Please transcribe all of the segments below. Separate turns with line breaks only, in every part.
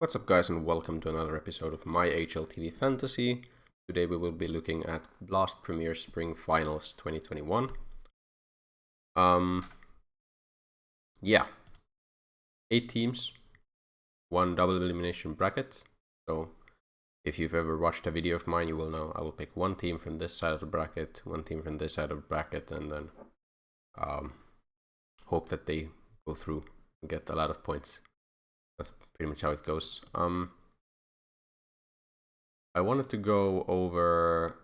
What's up guys, and welcome to another episode of my HLTV Fantasy. Today we will be looking at Blast Premier Spring Finals 2021. Yeah, 8 teams, 1 double elimination bracket. So if you've ever watched a video of mine, you will know I will pick 1 team from this side of the bracket, 1 team from this side of the bracket, and then hope that they go through and get a lot of points. That's pretty much how it goes. I wanted to go over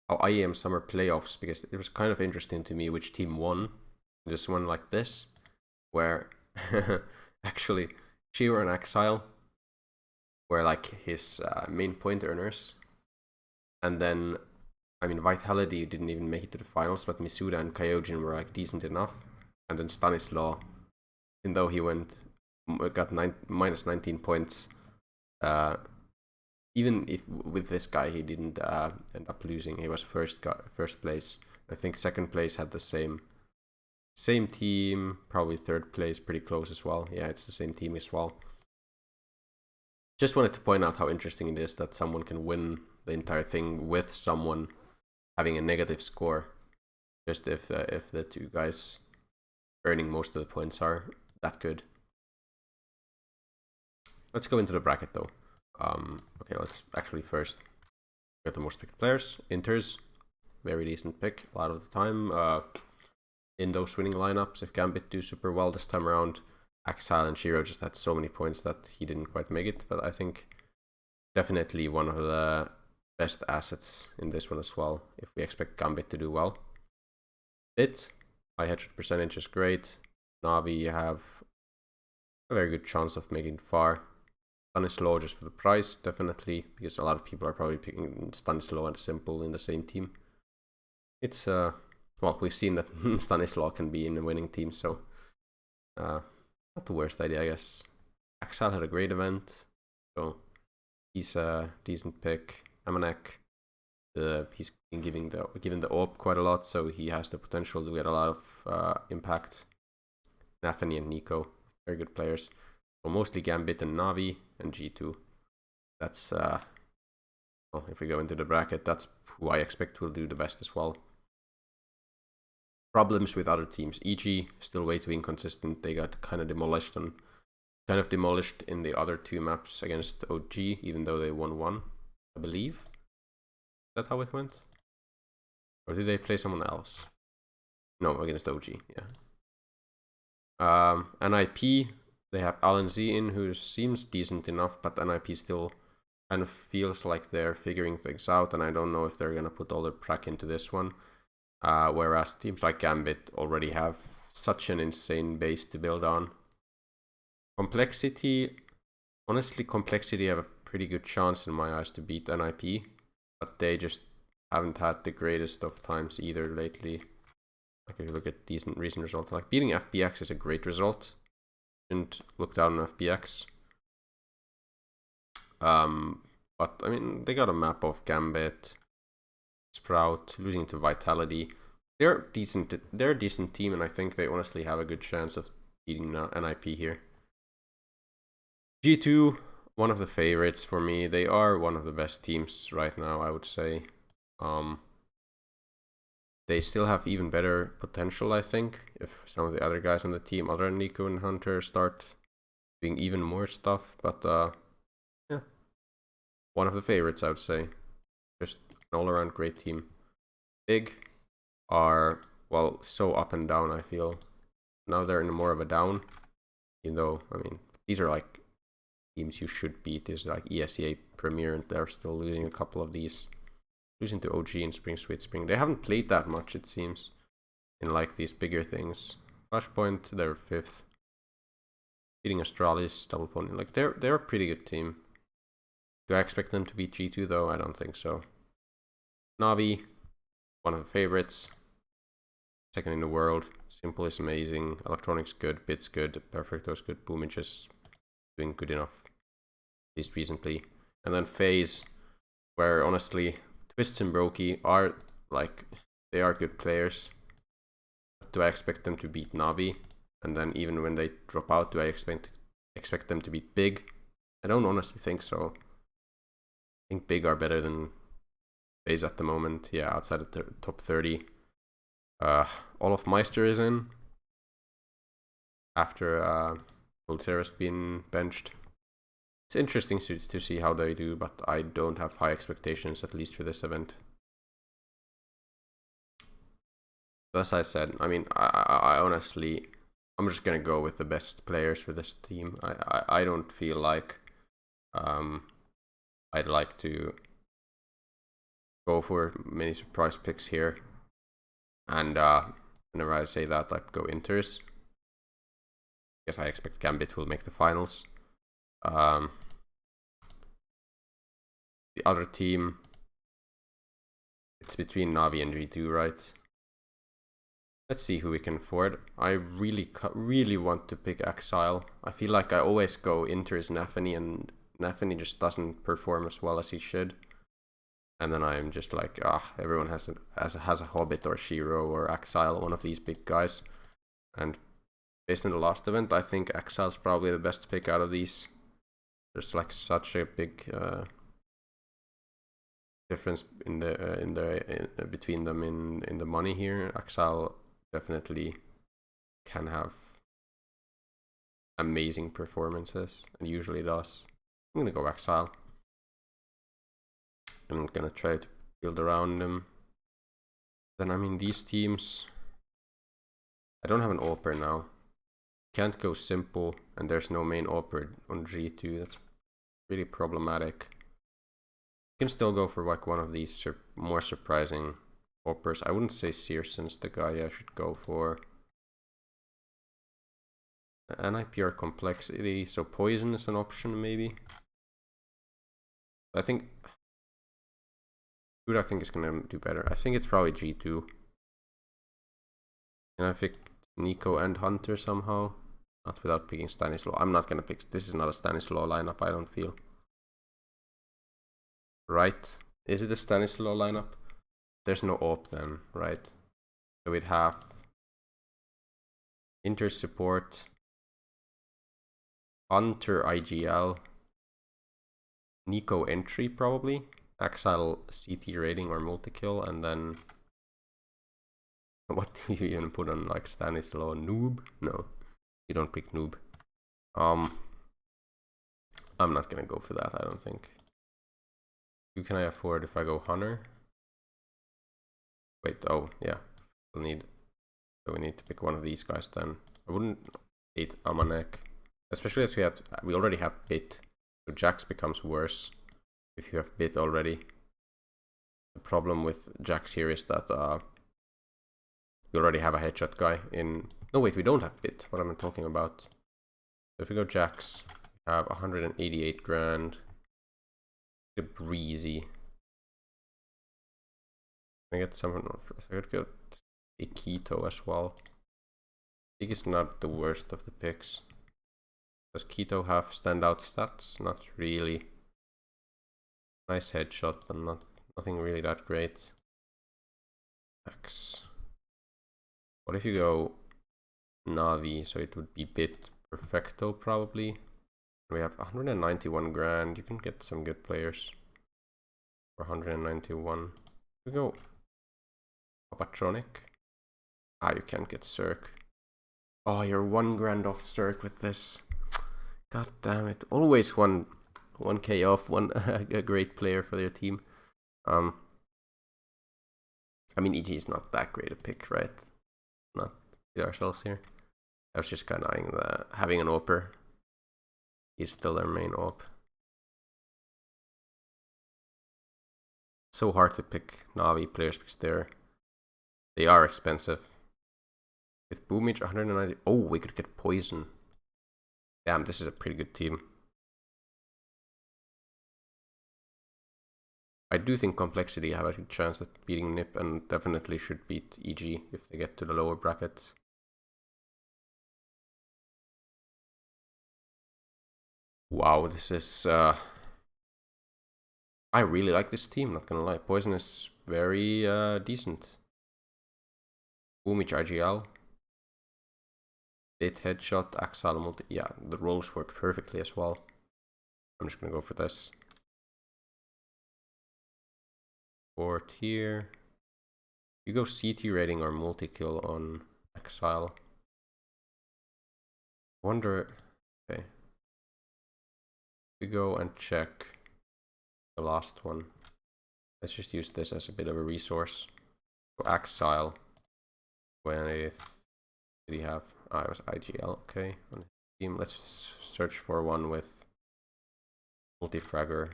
how IEM Summer Playoffs, because it was kind of interesting to me which team won. This one like this, where actually Shiro and Exile were like his main point earners. And then, I mean, Vitality didn't even make it to the finals, but Misuda and Kyojin were like decent enough. And then Stanislaw, even though he got minus 19 points, even if with this guy he didn't end up losing. He was first place. I think second place had the same team, probably third place pretty close as well. Yeah, it's the same team as well. Just wanted to point out how interesting it is that someone can win the entire thing with someone having a negative score, just if the two guys earning most of the points are that good. Let's go into the bracket though. Okay, let's actually first get the most picked players. Inters, very decent pick a lot of the time. In those winning lineups, if Gambit do super well this time around, Exile and Shiro just had so many points that he didn't quite make it. But I think definitely one of the best assets in this one as well, if we expect Gambit to do well. Bit, high headshot percentage is great. Navi, you have a very good chance of making it far. Stanislaw just for the price, definitely, because a lot of people are probably picking Stanislaw and Simple in the same team. It's, well, we've seen that Stanislaw can be in a winning team, so not the worst idea, I guess. Exile had a great event, so he's a decent pick. Amanek, he's been given the AWP quite a lot, so he has the potential to get a lot of impact. Nathani and Nico, very good players. So mostly Gambit and Navi and G2. That's, well, if we go into the bracket, that's who I expect will do the best as well. Problems with other teams. EG, still way too inconsistent. They got kind of demolished in the other 2 maps against OG, even though they won 1, I believe. Is that how it went? Or did they play someone else? No, against OG, yeah. NIP, they have Alan Z in, who seems decent enough, but NIP still kind of feels like they're figuring things out, and I don't know if they're going to put all their prac into this one. Whereas teams like Gambit already have such an insane base to build on. Complexity, honestly, Complexity have a pretty good chance in my eyes to beat NIP, but they just haven't had the greatest of times either lately. Like if you look at decent recent results, like beating FPX is a great result. Shouldn't look down on FPX. But I mean, they got a map of Gambit, Sprout, losing to Vitality. They're decent. They're a decent team, and I think they honestly have a good chance of beating NIP here. G2, one of the favorites for me. They are one of the best teams right now, I would say. They still have even better potential, I think, if some of the other guys on the team, other than Nico and Hunter, start doing even more stuff. But yeah, one of the favorites, I would say. Just an all-around great team. Big are, well, so up and down, I feel. Now they're in more of a down, even though, I mean, these are like teams you should beat. There's like ESEA Premier, and they're still losing a couple of these. Losing to OG and Spring Sweet Spring. They haven't played that much, it seems, in like these bigger things. Flashpoint, they're 5th. Beating Astralis, Double Pony. Like they're a pretty good team. Do I expect them to beat G2 though? I don't think so. Navi, one of the favorites. 2nd in the world. Simple is amazing. Electronics good. Bits good. Perfecto's good. Boomage is doing good enough. At least recently. And then FaZe, where honestly Twists and Brokey are like, they are good players. Do I expect them to beat Navi? And then even when they drop out, do I expect expect them to be big. I don't honestly think so. I think big are better than FaZe at the moment. Yeah, outside of the top 30. Olaf Meister is in after Voltaire's been benched. It's interesting to see how they do, but I don't have high expectations, at least for this event. As I said, I mean, I honestly, I'm just gonna go with the best players for this team. I don't feel like I'd like to go for many surprise picks here. And whenever I say that, I'd go Inters. I guess I expect Gambit will make the finals. The other team, it's between Navi and G2, right? Let's see who we can afford. I really want to pick Exile. I feel like I always go Inters Nafany, and Nafany just doesn't perform as well as he should. And then I'm just like, everyone has a Hobbit or Shiro or Exile, one of these big guys. And based on the last event, I think Exile's probably the best pick out of these. There's like such a big difference in between them in the money here. Exile definitely can have amazing performances, and usually does. I'm gonna go Exile. I'm gonna try to build around them. Then I mean, these teams, I don't have an AWPer now. Can't go simple, and there's no main AWPer on G2. That's really problematic. You can still go for like one of these more surprising AWPers. I wouldn't say Searson's the guy I should go for. NIPR complexity, so Poison is an option maybe. I think who I think is gonna do better. I think it's probably G2. Can I pick Nico and Hunter somehow? Not without picking Stanislaw. I'm not gonna pick. This is not a Stanislaw lineup, I don't feel. Right? Is it a Stanislaw lineup? There's no AWP then, right? So we'd have Inter support, Hunter IGL, Nico entry probably, Exile CT rating or multi-kill, and then what do you even put on like Stanislaw? Noob? No, you don't pick Noob. I'm not gonna go for that, I don't think. Who can I afford if I go Hunter? Wait, oh yeah, so we need to pick one of these guys then. I wouldn't hate Amanek, especially as we already have Bit, so Jax becomes worse if you have Bit already. The problem with Jax here is that we already have a headshot guy in. No wait, we don't have Bit. What am I talking about? So if we go Jax, we have 188 grand. A breezy. I get someone. I could get a Keto as well. I think it's not the worst of the picks. Does Keto have standout stats? Not really. Nice headshot, but nothing really that great. X. What if you go Navi? So it would be Bit Perfecto probably. We have 191 grand. You can get some good players for 191. We go Papatronic. You can't get Cirque. Oh, you're 1 grand off Cirque with this. God damn it! Always 1k off a great player for their team. I mean, EG is not that great a pick, right? Not get ourselves here. I was just kind of eyeing having an AWPer. He's still their main AWP. So hard to pick Navi players because they are expensive. With Boomage 190. Oh, we could get Poison. Damn, this is a pretty good team. I do think Complexity have a good chance at beating NiP and definitely should beat EG if they get to the lower brackets. Wow, this is I really like this team, not gonna lie. Poison is very decent. Boomage IGL. Bit headshot, exile, multi. Yeah, the rolls work perfectly as well. I'm just gonna go for this. Fort here. You go CT rating or multi-kill on exile. Wonder. Okay. We go and check the last one. Let's just use this as a bit of a resource. So exile with. Did he have? Ah, it was IGL. Okay. On his team. Let's search for one with multi-fragger.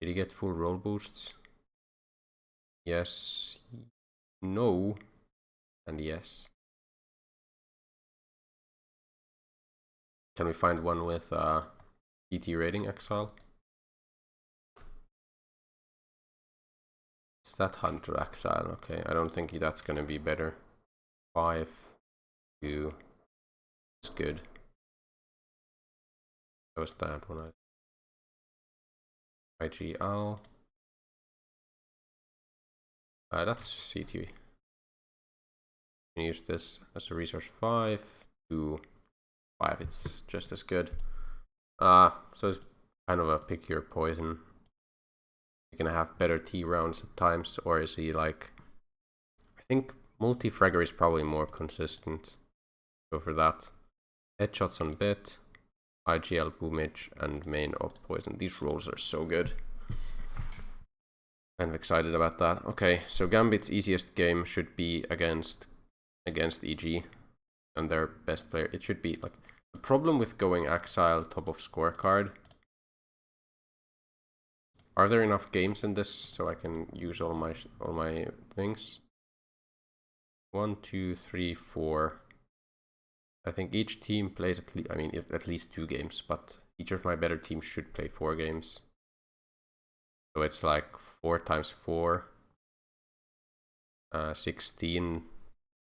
Did he get full roll boosts? Yes. No. And yes. Can we find one with ET rating exile? Is that Hunter exile? Okay, I don't think that's gonna be better. 5, 2. It's good. That was that one. IGL. That's CT. Use this as a resource. 5, 2, 5. It's just as good. So it's kind of a pick your poison. You're gonna have better T rounds at times, or is he like? I think multi-fragger is probably more consistent. Go for that. Headshots on bit, IGL boomage, and main op poison. These rolls are so good. Kind of excited about that. Okay, so Gambit's easiest game should be against EG and their best player. It should be like the problem with going exile top of scorecard. Are there enough games in this so I can use all my things? 1, 2, 3, 4. I think each team plays at least 2 games, but each of my better teams should play 4 games. So it's like 4 times 4, 16.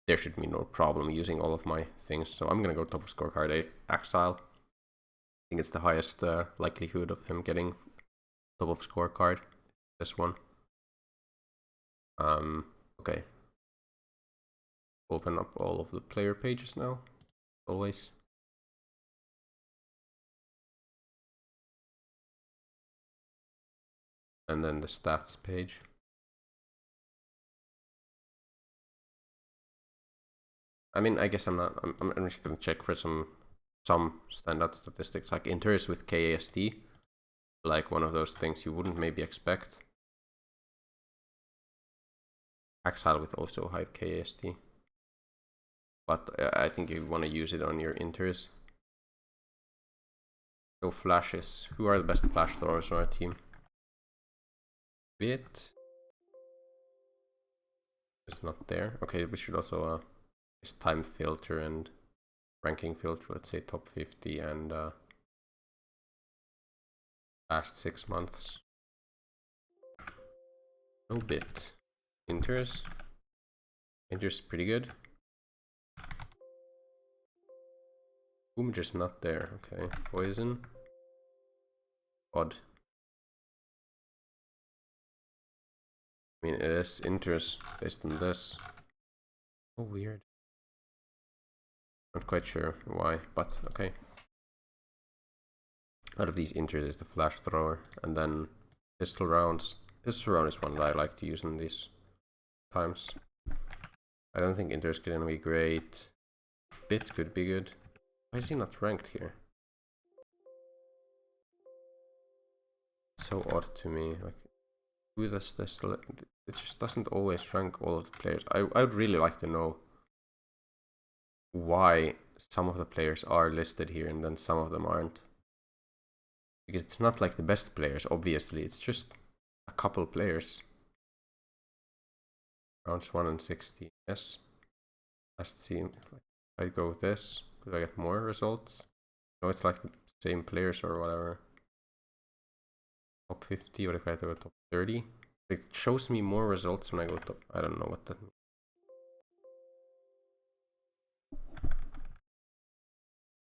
There should be no problem using all of my things. So I'm gonna go top of scorecard exile. I think it's the highest likelihood of him getting top of scorecard. This one. Okay. Open up all of the player pages now. Always. And then the stats page. I mean, I guess I'm just gonna check for some standout statistics, like inters with KAST, like one of those things you wouldn't maybe expect. Exile with also high KAST, but I think you want to use it on your inters. So flashes. Who are the best flash throwers on our team? Bit. It's not there. Okay, we should also this time filter and ranking filter. Let's say top 50 and past 6 months. No bit. Inters. Inters pretty good. Boom, just not there. Okay. Poison. Odd. I mean, it is inters based on this. Oh, weird. Not quite sure why, but okay. Out of these inters is the flash thrower, and then pistol rounds. Pistol round is one that I like to use in these times. I don't think inters gonna be great. Bit could be good. Why is he not ranked here? It's so odd to me. Like, who does this? It just doesn't always rank all of the players. I would really like to know why some of the players are listed here and then some of them aren't. Because it's not like the best players, obviously. It's just a couple players. Rounds 1 and 60. Yes. Last team. I'd go with this. Could I get more results? No, it's like the same players or whatever. Top 50. What if I go top 30? It shows me more results when I go top. I don't know what that means.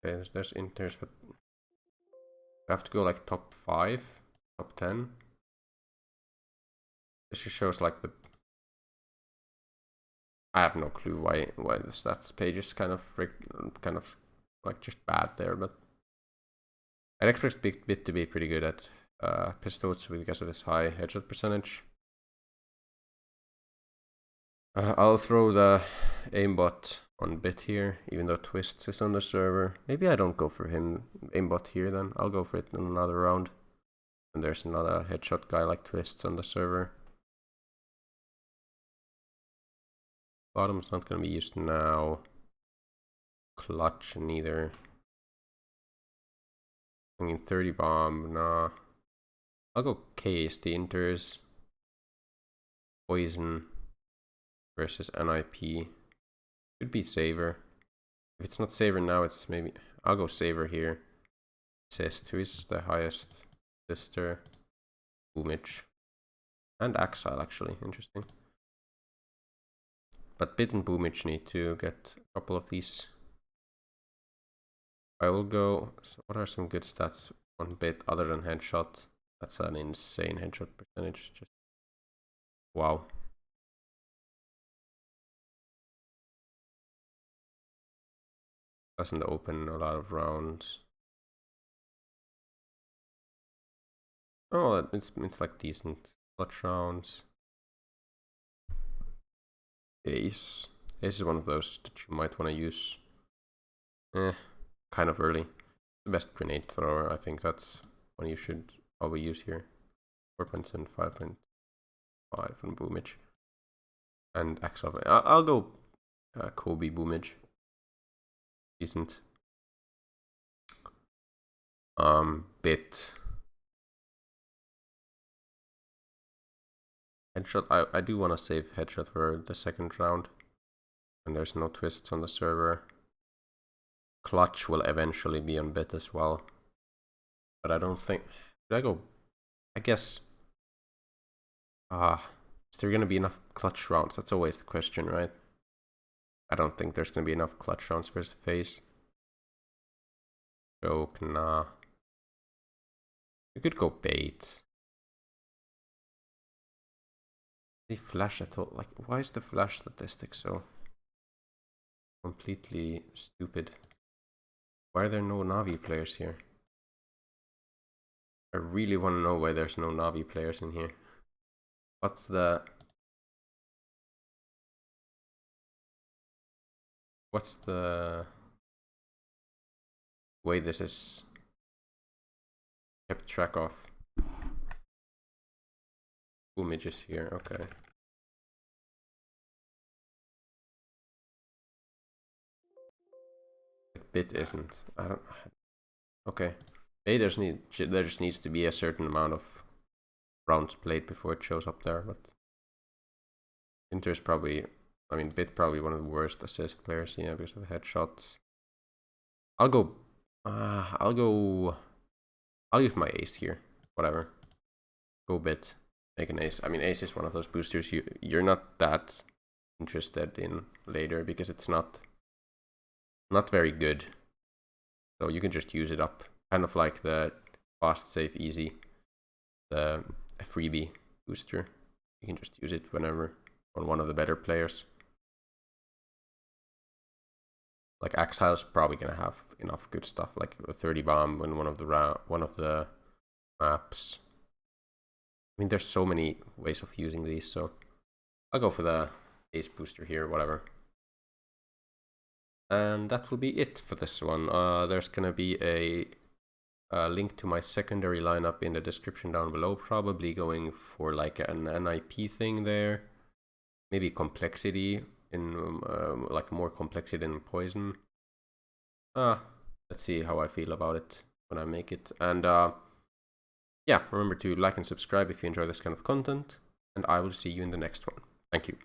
Okay, there's inters, but I have to go like top 5, top 10. This just shows like the I have no clue why the stats page is kind of like just bad there, but I'd expect Bit to be pretty good at pistols because of his high headshot percentage. I'll throw the aimbot on Bit here, even though Twists is on the server. Maybe I don't go for him aimbot here then. I'll go for it in another round. And there's another headshot guy like Twists on the server. Bottom's not gonna be used now. Clutch neither. I mean 30 bomb, nah. I'll go KST enters. Poison versus NIP. Could be Saver. If it's not Saver now, it's maybe... I'll go Saver here. Assist, who is the highest sister? Boomage. And Axile, actually. Interesting. But Bit and Boomage need to get a couple of these. I will go... So what are some good stats on Bit other than headshot? That's an insane headshot percentage. Just wow. Doesn't open a lot of rounds. Oh, it's like decent clutch rounds. Ace is one of those that you might want to use. Kind of early. The best grenade thrower. I think that's one you should probably use here. 4.7, 5.5 on Boomage. And Axel. I'll go Kobe Boomage. Decent. Bit. Headshot. I do want to save headshot for the second round. And there's no twists on the server. Clutch will eventually be on Bit as well. But I don't think... Should I go... I guess... is there gonna be enough clutch rounds? That's always the question, right? I don't think there's gonna be enough clutch rounds for his face. Joke, nah. You could go bait. The flash at all? Like, why is the flash statistic so completely stupid? Why are there no Navi players here? I really want to know why there's no Navi players in here. What's the way this is kept track of? Images here, okay. Bit isn't. I don't. Okay. Maybe there just needs to be a certain amount of rounds played before it shows up there, but Inter's probably, I mean, Bit probably one of the worst assist players, yeah, because of the headshots. I'll use my ace here, whatever. Go Bit, make an ace. I mean, ace is one of those boosters you're not that interested in later because it's not very good. So you can just use it up, kind of like the fast, safe, easy, the freebie booster. You can just use it whenever on one of the better players. Like Axile's probably gonna have enough good stuff, like a 30 bomb in one of the maps. I mean, there's so many ways of using these, so I'll go for the ace booster here, whatever. And that will be it for this one. There's gonna be a link to my secondary lineup in the description down below, probably going for like an NIP thing there. Maybe complexity in like more complexity in poison. Let's see how I feel about it when I make it. And yeah, remember to like and subscribe if you enjoy this kind of content, and I will see you in the next one. Thank you.